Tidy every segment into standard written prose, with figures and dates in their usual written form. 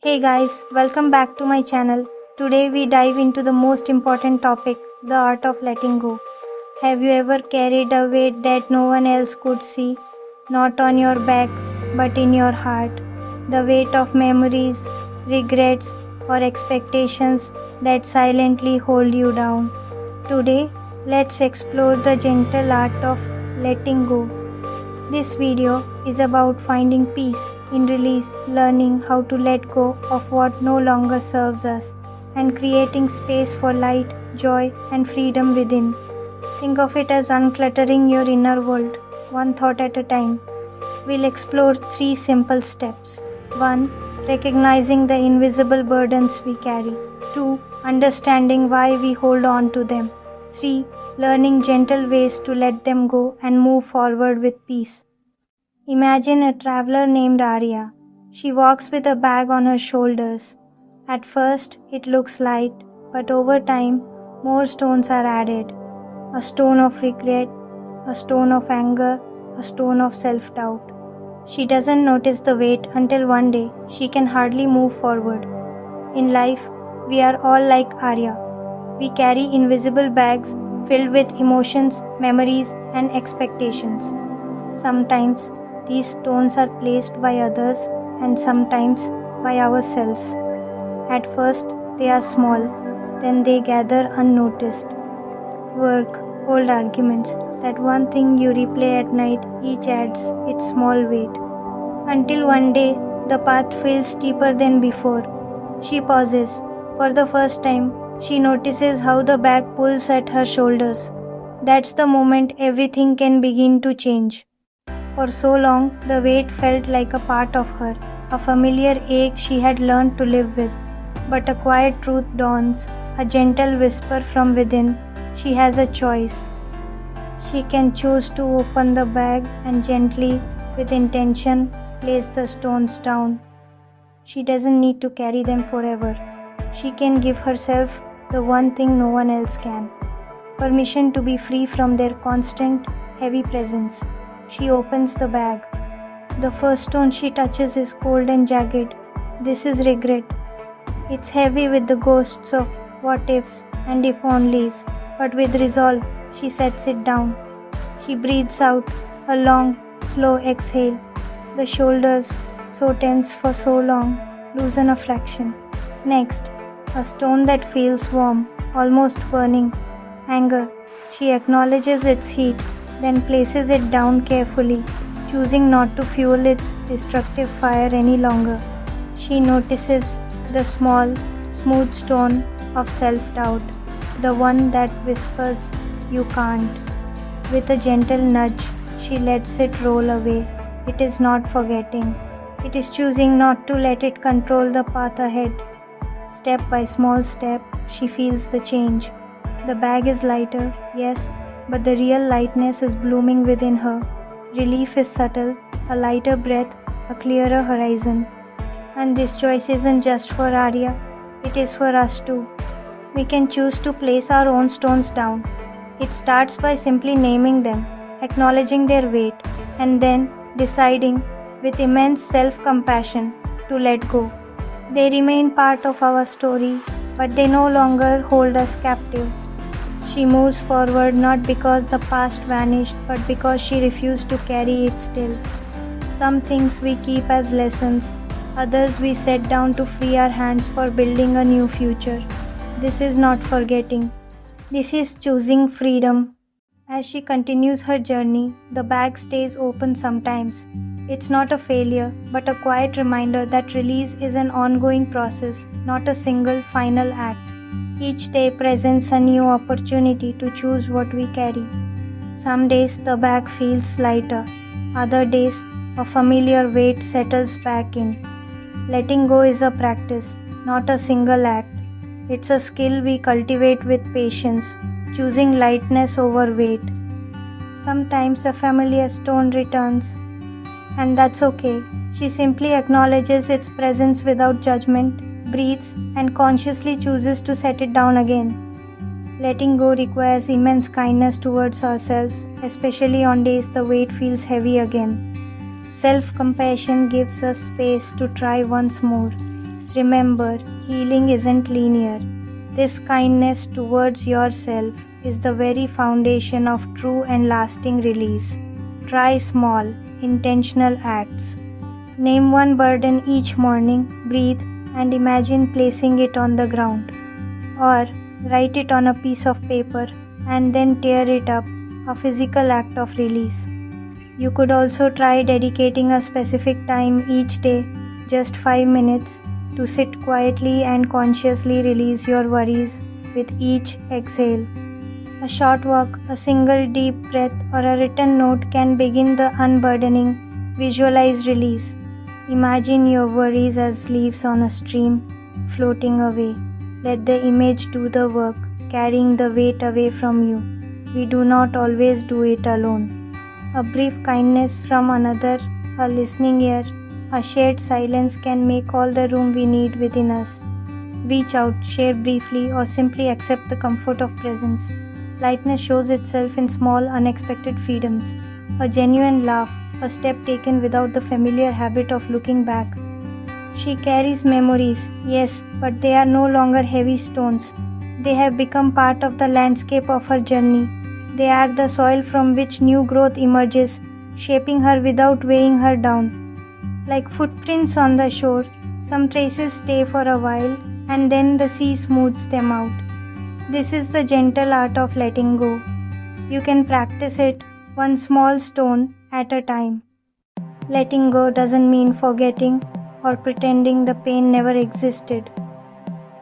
Hey guys, welcome back to my channel. Today we dive into the most important topic, the art of letting go. Have you ever carried a weight that no one else could see? Not on your back, but in your heart. The weight of memories, regrets, or expectations that silently hold you down. Today, let's explore the gentle art of letting go. This video is about finding peace in release, learning how to let go of what no longer serves us, and creating space for light, joy, and freedom within. Think of it as uncluttering your inner world, one thought at a time. We'll explore three simple steps. 1. Recognizing the invisible burdens we carry. 2. Understanding why we hold on to them. 3. Learning gentle ways to let them go and move forward with peace. Imagine a traveler named Arya. She walks with a bag on her shoulders. At first, it looks light, but over time, more stones are added. A stone of regret, a stone of anger, a stone of self-doubt. She doesn't notice the weight until one day she can hardly move forward. In life, we are all like Arya. We carry invisible bags filled with emotions, memories, and expectations. Sometimes these stones are placed by others and sometimes by ourselves. At first, they are small, then they gather unnoticed. Work, old arguments, that one thing you replay at night, each adds its small weight. Until one day, the path feels steeper than before. She pauses. For the first time, she notices how the bag pulls at her shoulders. That's the moment everything can begin to change. For so long, the weight felt like a part of her, a familiar ache she had learned to live with. But a quiet truth dawns, a gentle whisper from within. She has a choice. She can choose to open the bag and gently, with intention, place the stones down. She doesn't need to carry them forever. She can give herself the one thing no one else can. Permission to be free from their constant, heavy presence. She opens the bag. The first stone she touches is cold and jagged. This is regret. It's heavy with the ghosts of what ifs and if onlys, but with resolve, she sets it down. She breathes out a long, slow exhale. The shoulders, so tense for so long, loosen a fraction. Next, a stone that feels warm, almost burning. Anger. She acknowledges its heat, then places it down carefully, choosing not to fuel its destructive fire any longer. She notices the small, smooth stone of self-doubt, the one that whispers, "You can't." With a gentle nudge, she lets it roll away. It is not forgetting. It is choosing not to let it control the path ahead. Step by small step, she feels the change. The bag is lighter, yes, but the real lightness is blooming within her. Relief is subtle, a lighter breath, a clearer horizon. And this choice isn't just for Arya, it is for us too. We can choose to place our own stones down. It starts by simply naming them, acknowledging their weight, and then deciding, with immense self-compassion, to let go. They remain part of our story, but they no longer hold us captive. She moves forward not because the past vanished, but because she refused to carry it still. Some things we keep as lessons, others we set down to free our hands for building a new future. This is not forgetting. This is choosing freedom. As she continues her journey, the bag stays open sometimes. It's not a failure, but a quiet reminder that release is an ongoing process, not a single final act. Each day presents a new opportunity to choose what we carry. Some days the bag feels lighter, other days a familiar weight settles back in. Letting go is a practice, not a single act. It's a skill we cultivate with patience, choosing lightness over weight. Sometimes a familiar stone returns, and that's okay. She simply acknowledges its presence without judgment, breathes, and consciously chooses to set it down again. Letting go requires immense kindness towards ourselves, especially on days the weight feels heavy again. Self-compassion gives us space to try once more. Remember, healing isn't linear. This kindness towards yourself is the very foundation of true and lasting release. Try small, intentional acts. Name one burden each morning, breathe, and imagine placing it on the ground. Or write it on a piece of paper and then tear it up, a physical act of release. You could also try dedicating a specific time each day, just 5 minutes, to sit quietly and consciously release your worries with each exhale. A short walk, a single deep breath, or a written note can begin the unburdening. Visualize release. Imagine your worries as leaves on a stream, floating away. Let the image do the work, carrying the weight away from you. We do not always do it alone. A brief kindness from another, a listening ear, a shared silence can make all the room we need within us. Reach out, share briefly, or simply accept the comfort of presence. Lightness shows itself in small, unexpected freedoms. A genuine laugh, a step taken without the familiar habit of looking back. She carries memories, yes, but they are no longer heavy stones. They have become part of the landscape of her journey. They are the soil from which new growth emerges, shaping her without weighing her down. Like footprints on the shore, some traces stay for a while and then the sea smooths them out. This is the gentle art of letting go. You can practice it one small stone at a time. Letting go doesn't mean forgetting or pretending the pain never existed.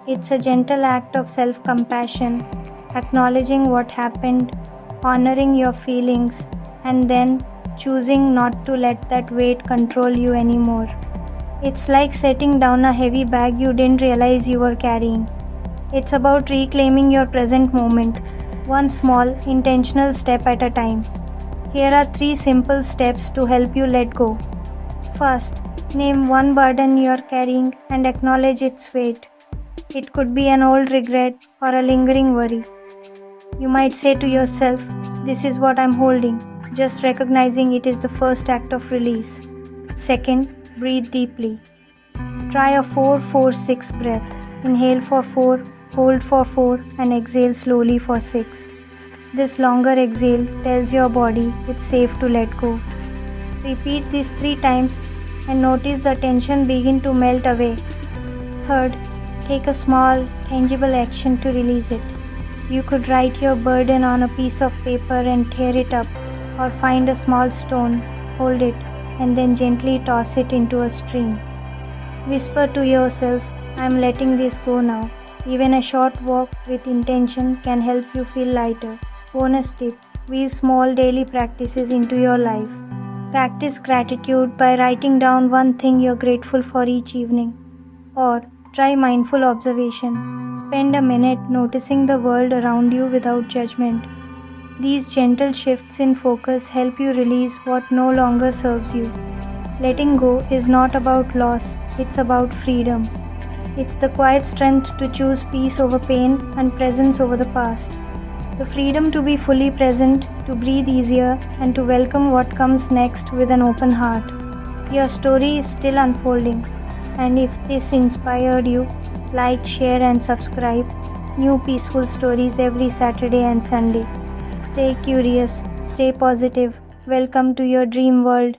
It's a gentle act of self-compassion, acknowledging what happened, honoring your feelings, and then choosing not to let that weight control you anymore. It's like setting down a heavy bag you didn't realize you were carrying. It's about reclaiming your present moment, one small, intentional step at a time. Here are 3 simple steps to help you let go. First, name one burden you're carrying and acknowledge its weight. It could be an old regret or a lingering worry. You might say to yourself, "This is what I'm holding." Just recognizing it is the first act of release. Second, breathe deeply. Try a 4-4-6 breath. Inhale for 4, hold for 4, and exhale slowly for 6. This longer exhale tells your body it's safe to let go. Repeat this 3 times and notice the tension begin to melt away. Third, take a small, tangible action to release it. You could write your burden on a piece of paper and tear it up, or find a small stone, hold it, and then gently toss it into a stream. Whisper to yourself, "I'm letting this go now." Even a short walk with intention can help you feel lighter. Bonus tip, weave small daily practices into your life. Practice gratitude by writing down one thing you're grateful for each evening. Or try mindful observation. Spend a minute noticing the world around you without judgment. These gentle shifts in focus help you release what no longer serves you. Letting go is not about loss, it's about freedom. It's the quiet strength to choose peace over pain and presence over the past. The freedom to be fully present, to breathe easier, and to welcome what comes next with an open heart. Your story is still unfolding, and if this inspired you, like, share, and subscribe. New peaceful stories every Saturday and Sunday. Stay curious, stay positive. Welcome to your dream world.